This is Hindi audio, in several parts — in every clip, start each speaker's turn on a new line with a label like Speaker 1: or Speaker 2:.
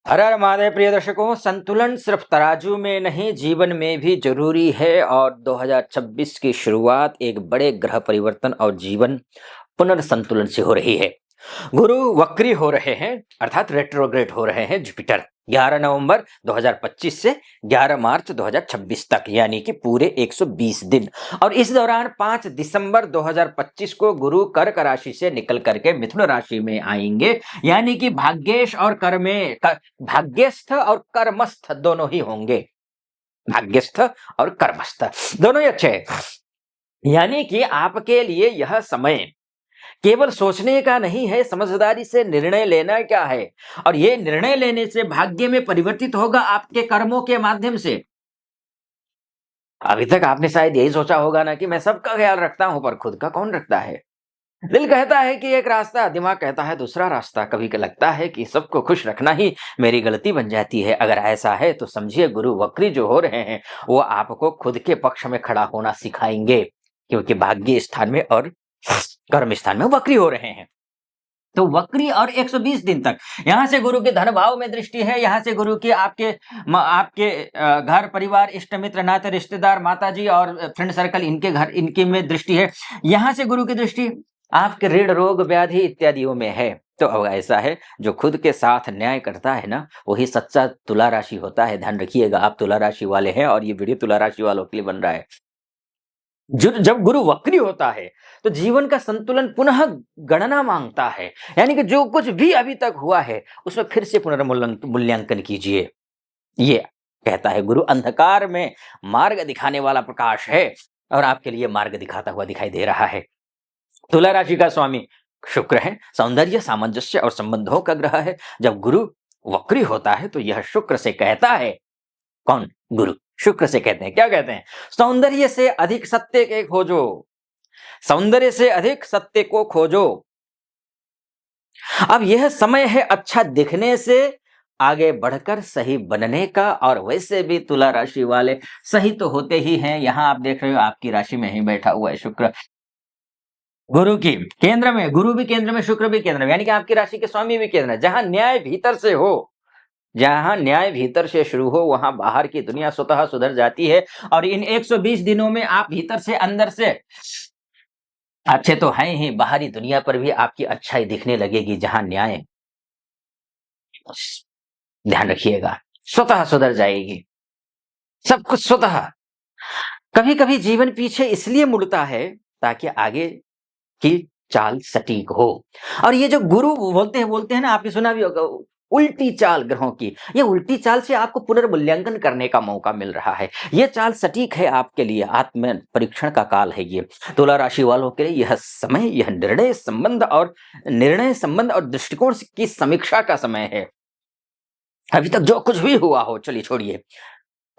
Speaker 1: हर हर महादेव प्रिय दर्शकों, संतुलन सिर्फ तराजू में नहीं जीवन में भी जरूरी है। और 2026 की शुरुआत एक बड़े ग्रह परिवर्तन और जीवन पुनर्संतुलन से हो रही है। गुरु वक्री हो रहे हैं, अर्थात रेट्रोग्रेड हो रहे हैं जुपिटर 11 नवंबर 2025 से 11 मार्च 2026 तक, यानी कि पूरे 120 दिन। और इस दौरान 5 दिसंबर 2025 को गुरु कर्क राशि से निकल करके मिथुन राशि में आएंगे, यानी कि भाग्येश और भाग्यस्थ और कर्मस्थ दोनों ही होंगे। भाग्यस्थ और कर्मस्थ दोनों ही अच्छे हैं। यानी कि आपके लिए यह समय केवल सोचने का नहीं है, समझदारी से निर्णय लेना क्या है। और ये निर्णय लेने से भाग्य में परिवर्तित होगा आपके कर्मों के माध्यम से। अभी तक आपने शायद यही सोचा होगा ना कि मैं सबका ख्याल रखता हूं, पर खुद का कौन रखता है। दिल कहता है कि एक रास्ता, दिमाग कहता है दूसरा रास्ता। कभी लगता है कि सबको खुश रखना ही मेरी गलती बन जाती है। अगर ऐसा है तो समझिए गुरु वक्री जो हो रहे हैं वो आपको खुद के पक्ष में खड़ा होना सिखाएंगे, क्योंकि भाग्य स्थान में और कर्म स्थान में वक्री हो रहे हैं। तो वक्री और 120 दिन तक यहां से गुरु के धन भाव में दृष्टि है। यहां से गुरु की आपके घर परिवार इष्ट मित्र नाते रिश्तेदार माताजी और फ्रेंड सर्कल इनके घर इनके में दृष्टि है। यहां से गुरु की दृष्टि आपके ऋण रोग व्याधि इत्यादियों में है। तो अब ऐसा है, जो खुद के साथ न्याय करता है ना, वही सच्चा तुला राशि होता है। ध्यान रखिएगा, आप तुला राशि वाले हैं और ये वीडियो तुला राशि वालों के लिए बन रहा है। जब गुरु वक्री होता है तो जीवन का संतुलन पुनः गणना मांगता है, यानी कि जो कुछ भी अभी तक हुआ है उसमें फिर से पुनर्मूल्यांकन कीजिए। ये कहता है गुरु अंधकार में मार्ग दिखाने वाला प्रकाश है और आपके लिए मार्ग दिखाता हुआ दिखाई दे रहा है। तुला राशि का स्वामी शुक्र है, सौंदर्य सामंजस्य और संबंधों का ग्रह है। जब गुरु वक्री होता है तो यह शुक्र से कहता है, कौन? गुरु शुक्र से कहते हैं, क्या कहते हैं? सौंदर्य से अधिक सत्य के खोजो, सौंदर्य से अधिक सत्य को खोजो। अब यह समय है अच्छा दिखने से आगे बढ़कर सही बनने का। और वैसे भी तुला राशि वाले सही तो होते ही हैं। यहां आप देख रहे हो आपकी राशि में ही बैठा हुआ है शुक्र, गुरु की केंद्र में, गुरु भी केंद्र में शुक्र भी केंद्र में, यानी कि आपकी राशि के स्वामी भी केंद्र में। जहां न्याय भीतर से हो, जहां न्याय भीतर से शुरू हो, वहां बाहर की दुनिया स्वतः सुधर जाती है। और इन 120 दिनों में आप भीतर से अंदर से अच्छे तो हैं ही, बाहरी दुनिया पर भी आपकी अच्छाई दिखने लगेगी। जहां न्याय, ध्यान रखिएगा, स्वतः सुधर जाएगी सब कुछ स्वतः। कभी कभी जीवन पीछे इसलिए मुड़ता है ताकि आगे की चाल सटीक हो। और ये जो गुरु बोलते हैं ना, आपने सुना भी होगा उल्टी चाल ग्रहों की। ये उल्टी चाल से आपको पुनर्मूल्यांकन करने का मौका मिल रहा है। ये चाल सटीक है आपके लिए, आत्म परीक्षण का काल है ये। तुला राशि वालों के लिए यह समय, यह निर्णय संबंध और दृष्टिकोण की समीक्षा का समय है। अभी तक जो कुछ भी हुआ हो, चलिए छोड़िए।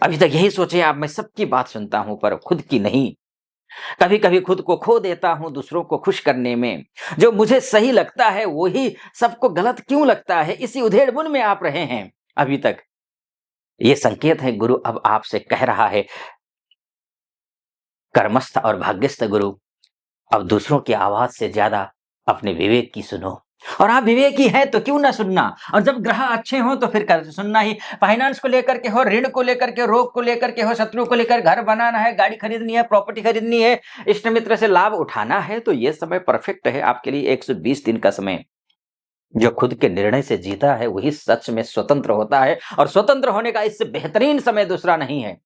Speaker 1: अभी तक यही सोचे आप, मैं सबकी बात सुनता हूं पर खुद की नहीं। कभी कभी खुद को खो देता हूं दूसरों को खुश करने में। जो मुझे सही लगता है वही सबको गलत क्यों लगता है, इसी उधेड़बुन में आप रहे हैं अभी तक। ये संकेत है गुरु अब आपसे कह रहा है, कर्मस्थ और भाग्यस्थ गुरु, अब दूसरों की आवाज से ज्यादा अपने विवेक की सुनो। और आप विवेकी हैं तो क्यों ना सुनना। और जब ग्रह अच्छे हो तो फिर सुनना ही। फाइनेंस को लेकर के हो, ऋण को लेकर के, रोग को लेकर के हो, शत्रु को लेकर, घर बनाना है, गाड़ी खरीदनी है, प्रॉपर्टी खरीदनी है, इष्ट मित्र से लाभ उठाना है, तो ये समय परफेक्ट है आपके लिए। 120 दिन का समय। जो खुद के निर्णय से जीता है वही सच में स्वतंत्र होता है, और स्वतंत्र होने का इससे बेहतरीन समय दूसरा नहीं है।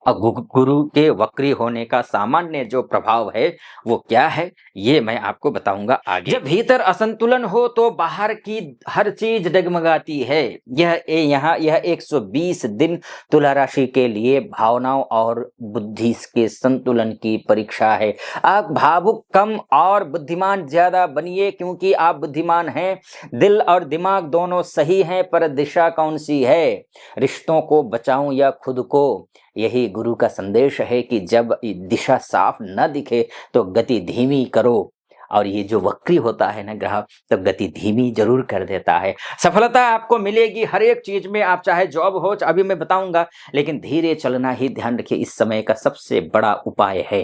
Speaker 1: और गुरु के वक्री होने का सामान्य जो प्रभाव है वो क्या है, ये मैं आपको बताऊंगा आगे। जब भीतर असंतुलन हो तो बाहर की हर चीज डगमगाती है। यह 120 दिन तुला राशि के लिए भावनाओं और बुद्धि के संतुलन की परीक्षा है। आप भावुक कम और बुद्धिमान ज्यादा बनिए, क्योंकि आप बुद्धिमान हैं। दिल और दिमाग दोनों सही हैं, पर दिशा कौन सी है? रिश्तों को बचाऊं या खुद को? यही गुरु का संदेश है कि जब दिशा साफ न दिखे तो गति धीमी करो। और ये जो वक्री होता है ना ग्रह, तो गति धीमी जरूर कर देता है। सफलता आपको मिलेगी हर एक चीज में, आप चाहे जॉब हो, अभी मैं बताऊंगा, लेकिन धीरे चलना ही, ध्यान रखिए, इस समय का सबसे बड़ा उपाय है।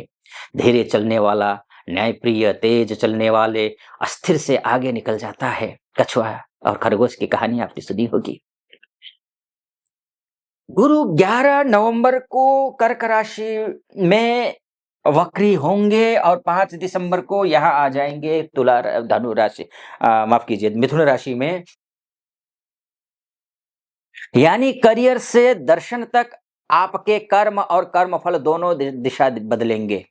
Speaker 1: धीरे चलने वाला, न्यायप्रिय, तेज चलने वाले अस्थिर से आगे निकल जाता है। कछुआ और खरगोश की कहानी आपने सुनी होगी। गुरु 11 नवंबर को कर्क राशि में वक्री होंगे और 5 दिसंबर को यहाँ आ जाएंगे धनु राशि, माफ कीजिए, मिथुन राशि में। यानी करियर से दर्शन तक आपके कर्म और कर्मफल दोनों दिशा बदलेंगे।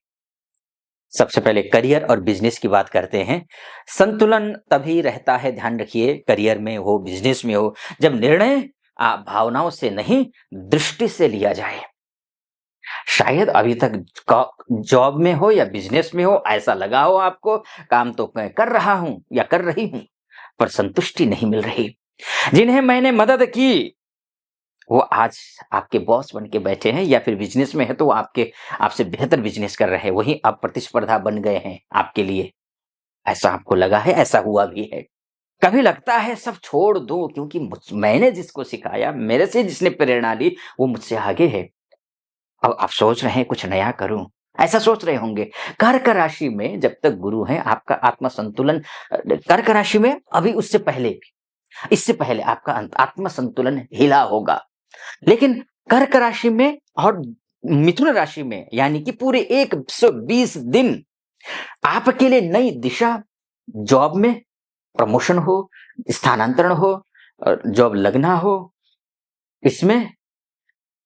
Speaker 1: सबसे पहले करियर और बिजनेस की बात करते हैं। संतुलन तभी रहता है, ध्यान रखिए, करियर में हो, बिजनेस में हो, जब निर्णय आप भावनाओं से नहीं, दृष्टि से लिया जाए। शायद अभी तक जॉब में हो या बिजनेस में हो, ऐसा लगा हो आपको, काम तो मैं कर रहा हूं या कर रही हूं, पर संतुष्टि नहीं मिल रही। जिन्हें मैंने मदद की वो आज आपके बॉस बन के बैठे हैं, या फिर बिजनेस में है तो वो आपसे बेहतर बिजनेस कर रहे हैं, वही आप प्रतिस्पर्धा बन गए हैं आपके लिए। ऐसा आपको लगा है, ऐसा हुआ भी है। कभी लगता है सब छोड़ दो, क्योंकि मैंने जिसको सिखाया, मेरे से जिसने प्रेरणा ली, वो मुझसे आगे है। अब आप सोच रहे हैं कुछ नया करूं, ऐसा सोच रहे होंगे। कर्क राशि में जब तक गुरु है, आपका आत्म संतुलन, कर्क राशि में अभी उससे पहले भी, इससे पहले आपका आत्म संतुलन हिला होगा। लेकिन कर्क राशि में और मिथुन राशि में, यानी कि पूरे 120 दिन आपके लिए नई दिशा, जॉब में प्रमोशन हो, स्थानांतरण हो, जॉब लगना हो, इसमें,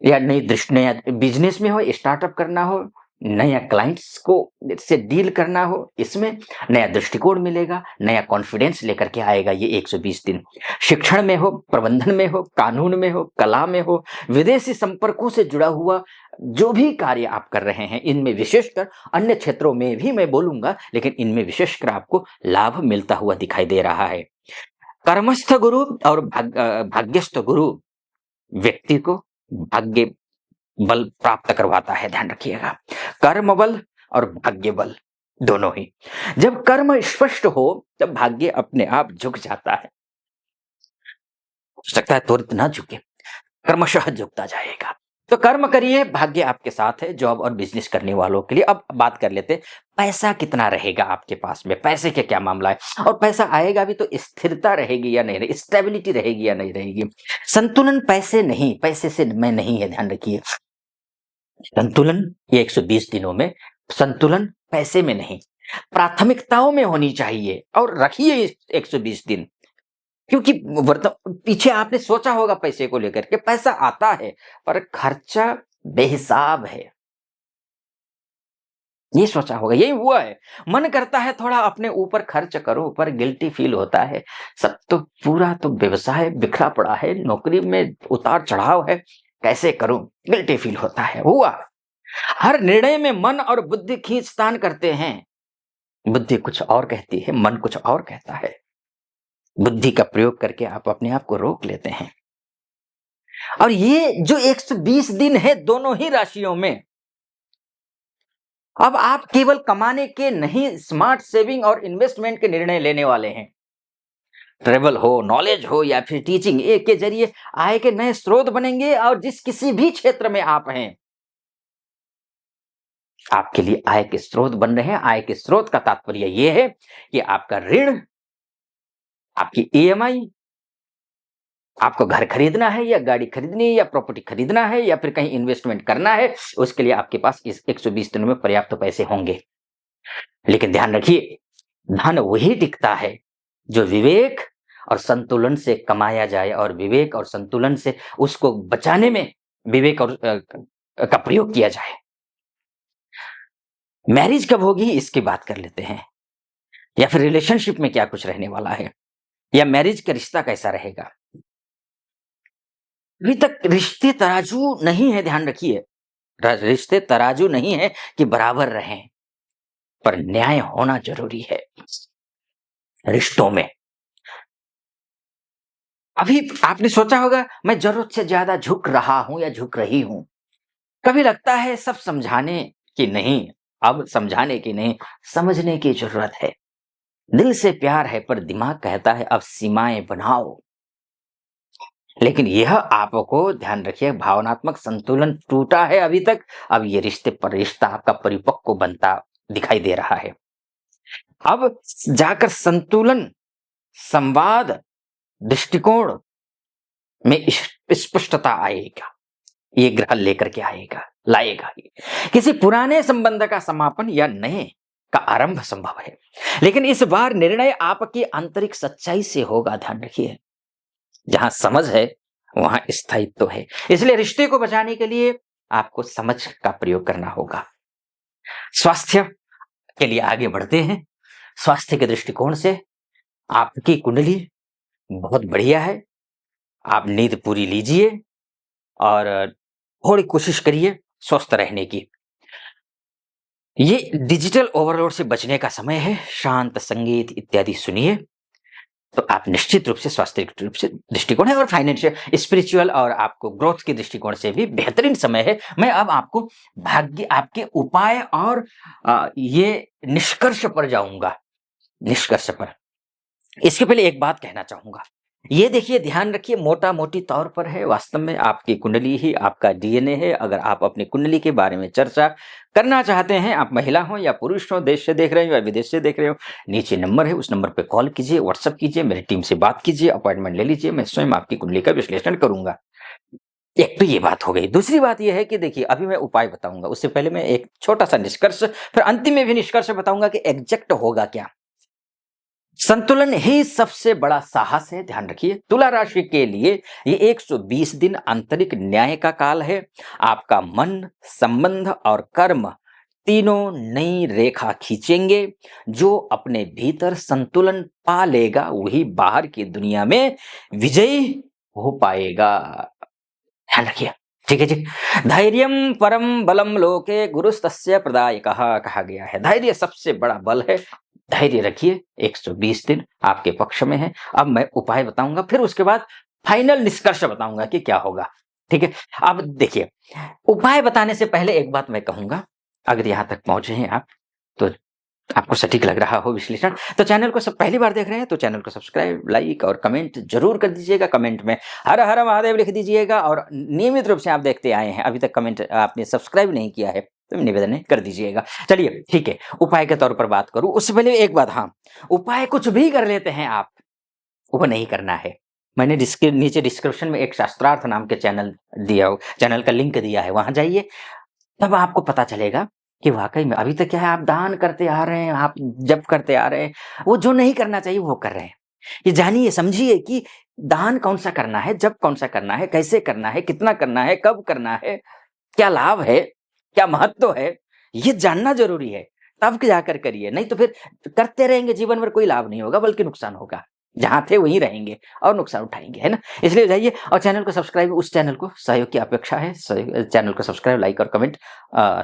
Speaker 1: या नई दृष्टि, नया बिजनेस में हो, स्टार्टअप करना हो, नया क्लाइंट्स को से डील करना हो, इसमें नया दृष्टिकोण मिलेगा, नया कॉन्फिडेंस लेकर के आएगा ये 120 दिन। शिक्षण में हो, प्रबंधन में हो, कानून में हो, कला में हो, विदेशी संपर्कों से जुड़ा हुआ जो भी कार्य आप कर रहे हैं, इनमें विशेषकर, अन्य क्षेत्रों में भी मैं बोलूंगा, लेकिन इनमें विशेषकर आपको लाभ मिलता हुआ दिखाई दे रहा है। कर्मस्थ गुरु और भाग्यस्थ गुरु व्यक्ति को भाग्य बल प्राप्त करवाता है, ध्यान रखिएगा। कर्म बल और भाग्य बल दोनों ही। जब कर्म स्पष्ट हो तब भाग्य अपने आप झुक जाता है। हो सकता है तुरंत ना झुके, क्रमशः झुकता जाएगा। तो कर्म करिए, भाग्य आपके साथ है। जॉब और बिजनेस करने वालों के लिए अब बात कर लेते हैं, पैसा कितना रहेगा आपके पास में, पैसे के क्या मामला है, और पैसा आएगा भी तो स्थिरता रहेगी या नहीं रहेगी, स्टेबिलिटी रहेगी या नहीं रहेगी। संतुलन पैसे नहीं, पैसे से मैं नहीं है, ध्यान रखिए। संतुलन ये 120 दिनों में, संतुलन पैसे में नहीं, प्राथमिकताओं में होनी चाहिए, और रखिए 120 दिन। क्योंकि पीछे आपने सोचा होगा पैसे को लेकर के, पैसा आता है पर खर्चा बेहिसाब है, ये सोचा होगा, यही हुआ है। मन करता है थोड़ा अपने ऊपर खर्च करो, पर गिल्टी फील होता है। सब तो पूरा तो व्यवसाय बिखरा पड़ा है, नौकरी में उतार चढ़ाव है, कैसे करूं, गिल्टी फील होता है। हुआ, हर निर्णय में मन और बुद्धि खींचतान करते हैं। बुद्धि कुछ और कहती है, मन कुछ और कहता है। बुद्धि का प्रयोग करके आप अपने आप को रोक लेते हैं। और ये जो 120 दिन है दोनों ही राशियों में, अब आप केवल कमाने के नहीं, स्मार्ट सेविंग और इन्वेस्टमेंट के निर्णय लेने वाले हैं। ट्रेवल हो, नॉलेज हो, या फिर टीचिंग, एक के जरिए आय के नए स्रोत बनेंगे। और जिस किसी भी क्षेत्र में आप हैं, आपके लिए आय के स्रोत बन रहे हैं। आय के स्रोत का तात्पर्य यह है कि आपका ऋण, आपकी ईएमआई, आपको घर खरीदना है या गाड़ी खरीदनी है या प्रॉपर्टी खरीदना है या फिर कहीं इन्वेस्टमेंट करना है, उसके लिए आपके पास इस 120 दिनों में पर्याप्त पैसे होंगे। लेकिन ध्यान रखिए, धन वही टिकता है जो विवेक और संतुलन से कमाया जाए, और विवेक और संतुलन से उसको बचाने में विवेक और का प्रयोग किया जाए। मैरिज कब होगी इसकी बात कर लेते हैं, या फिर रिलेशनशिप में क्या कुछ रहने वाला है, या मैरिज का रिश्ता कैसा रहेगा। अभी तक रिश्ते तराजू नहीं है, ध्यान रखिए, रिश्ते तराजू नहीं है कि बराबर रहें, पर न्याय होना जरूरी है रिश्तों में। अभी आपने सोचा होगा मैं जरूरत से ज्यादा झुक रहा हूं या झुक रही हूं। कभी लगता है सब समझाने की नहीं, अब समझाने की नहीं, समझने की जरूरत है। दिल से प्यार है पर दिमाग कहता है अब सीमाएं बनाओ। लेकिन यह आपको ध्यान रखिए, भावनात्मक संतुलन टूटा है अभी तक। अब ये रिश्ता आपका परिपक्व बनता दिखाई दे रहा है। अब जाकर संतुलन, संवाद दृष्टिकोण में स्पष्टता आएगा। ये ग्रह लेकर के आएगा, लाएगा ये। किसी पुराने संबंध का समापन या नए का आरंभ संभव है, लेकिन इस बार निर्णय आपकी आंतरिक सच्चाई से होगा, ध्यान रखिए। जहां समझ है वहां स्थायित्व है, इसलिए रिश्ते को बचाने के लिए आपको समझ का प्रयोग करना होगा। स्वास्थ्य के लिए आगे बढ़ते हैं। स्वास्थ्य के दृष्टिकोण से आपकी कुंडली बहुत बढ़िया है। आप नींद पूरी लीजिए और थोड़ी कोशिश करिए स्वस्थ रहने की। ये डिजिटल ओवरलोड से बचने का समय है। शांत संगीत इत्यादि सुनिए तो आप निश्चित रूप से स्वास्थ्य रूप से दृष्टिकोण है, और फाइनेंशियल, स्पिरिचुअल और आपको ग्रोथ के दृष्टिकोण से भी बेहतरीन समय है। मैं अब आपको भाग्य, आपके उपाय और ये निष्कर्ष पर जाऊंगा। निष्कर्ष पर इसके पहले एक बात कहना चाहूंगा। ये देखिए, ध्यान रखिए, मोटा मोटी तौर पर है, वास्तव में आपकी कुंडली ही आपका डीएनए है। अगर आप अपनी कुंडली के बारे में चर्चा करना चाहते हैं, आप महिला हो या पुरुष हो, देश से देख रहे हो या विदेश से देख रहे हो, नीचे नंबर है, उस नंबर पे कॉल कीजिए, व्हाट्सअप कीजिए, मेरी टीम से बात कीजिए, अपॉइंटमेंट ले लीजिए, मैं स्वयं आपकी कुंडली का विश्लेषण करूंगा। एक तो ये बात हो गई। दूसरी बात ये है कि देखिए, अभी मैं उपाय बताऊंगा, उससे पहले मैं एक छोटा सा निष्कर्ष, फिर अंतिम में भी निष्कर्ष बताऊंगा कि एग्जैक्ट होगा क्या। संतुलन ही सबसे बड़ा साहस है, ध्यान रखिए। तुला राशि के लिए ये 120 दिन आंतरिक न्याय का काल है। आपका मन, संबंध और कर्म तीनों नई रेखा खींचेंगे। जो अपने भीतर संतुलन पा लेगा वही बाहर की दुनिया में विजयी हो पाएगा। ध्यान रखिए, ठीक है जी। धैर्यम परम बलम लोके गुरुस्तस्य प्रदायकः कहा गया है। धैर्य सबसे बड़ा बल है। धैर्य रखिए, 120 दिन आपके पक्ष में है। अब मैं उपाय बताऊंगा, फिर उसके बाद फाइनल निष्कर्ष बताऊंगा कि क्या होगा, ठीक है। अब देखिए, उपाय बताने से पहले एक बात मैं कहूंगा। अगर यहां तक पहुंचे हैं आप, तो आपको सटीक लग रहा हो विश्लेषण, तो चैनल को सब पहली बार देख रहे हैं तो चैनल को सब्सक्राइब, लाइक और कमेंट जरूर कर दीजिएगा। कमेंट में हर हर महादेव लिख दीजिएगा, और नियमित रूप से आप देखते आए हैं, अभी तक कमेंट आपने सब्सक्राइब नहीं किया है तो निवेदन है कर दीजिएगा। चलिए ठीक है, उपाय के तौर पर बात करूं उससे पहले एक बात, हाँ, उपाय कुछ भी कर लेते हैं आप, वो नहीं करना है। मैंने नीचे डिस्क्रिप्शन में एक शास्त्रार्थ नाम के चैनल दिया, चैनल का लिंक दिया है, वहां जाइए, तब आपको पता चलेगा कि वाकई में अभी तक क्या है, आप दान करते आ रहे हैं, आप जप करते आ रहे हैं, वो जो नहीं करना चाहिए वो कर रहे हैं। ये जानिए, समझिए कि दान कौन सा करना है, जप कौन सा करना है, कैसे करना है, कितना करना है, कब करना है, क्या लाभ है, क्या महत्व है, ये जानना जरूरी है। तब जाकर करिए, नहीं तो फिर करते रहेंगे जीवन भर, कोई लाभ नहीं होगा बल्कि नुकसान होगा। जहां थे वहीं रहेंगे और नुकसान उठाएंगे, है ना। इसलिए जाइए और चैनल को सब्सक्राइब, उस चैनल को सहयोग की अपेक्षा है, चैनल को सब्सक्राइब, लाइक और कमेंट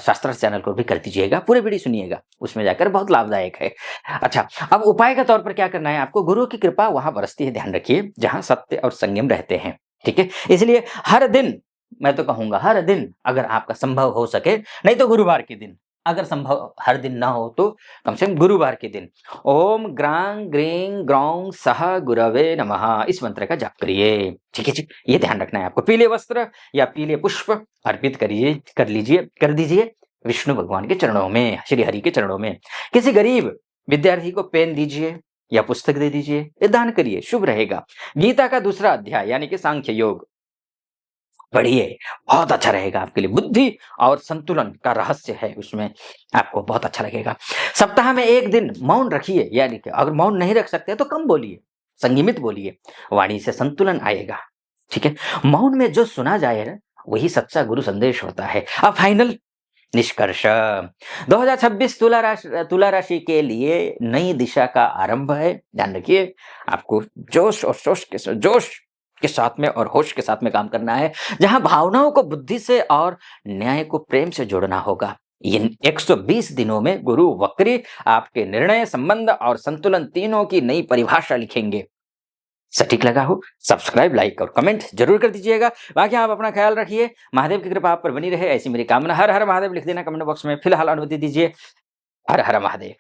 Speaker 1: शास्त्र चैनल को भी कर दीजिएगा। पूरे वीडियो सुनिएगा, उसमें जाकर बहुत लाभदायक है। अच्छा, अब उपाय के तौर पर क्या करना है आपको। गुरु की कृपा वहां बरसती है, ध्यान रखिए, जहां सत्य और संयम रहते हैं, ठीक है। इसलिए हर दिन, मैं तो कहूंगा हर दिन, अगर आपका संभव हो सके, नहीं तो गुरुवार के दिन, अगर संभव हर दिन ना हो तो कम से कम गुरुवार के दिन ओम ग्रां ग्रीं ग्रौं सह गुरवे नमः इस मंत्र का जाप करिए, ठीक है जी। ये ध्यान रखना है आपको। पीले वस्त्र या पीले पुष्प अर्पित करिए, कर दीजिए विष्णु भगवान के चरणों में, श्री हरि के चरणों में। किसी गरीब विद्यार्थी को पेन दीजिए या पुस्तक दे दीजिए, ये दान करिए, शुभ रहेगा। गीता का दूसरा अध्याय यानी कि सांख्य योग पढ़िए, बहुत अच्छा रहेगा आपके लिए। बुद्धि और संतुलन का रहस्य है उसमें, आपको बहुत अच्छा लगेगा। सप्ताह में एक दिन मौन रखिए, यानी कि अगर मौन नहीं रख सकते तो कम बोलिए, संयमित बोलिए, वाणी से संतुलन आएगा, ठीक है। मौन में जो सुना जाए ना, वही सच्चा गुरु संदेश होता है। अब फाइनल निष्कर्ष, 2026 तुला राशि के लिए नई दिशा का आरंभ है। ध्यान रखिए, आपको जोश के साथ में और होश के साथ में काम करना है, जहां भावनाओं को बुद्धि से और न्याय को प्रेम से जोड़ना होगा। इन 120 दिनों में गुरु वक्री आपके निर्णय, संबंध और संतुलन तीनों की नई परिभाषा लिखेंगे। सटीक लगा हो, सब्सक्राइब, लाइक और कमेंट जरूर कर दीजिएगा। बाकी आप अपना ख्याल रखिए, महादेव की कृपा आप पर बनी रहे, ऐसी मेरी कामना। हर हर महादेव लिख देना कमेंट बॉक्स में। फिलहाल अनुमति दीजिए। हर हर महादेव।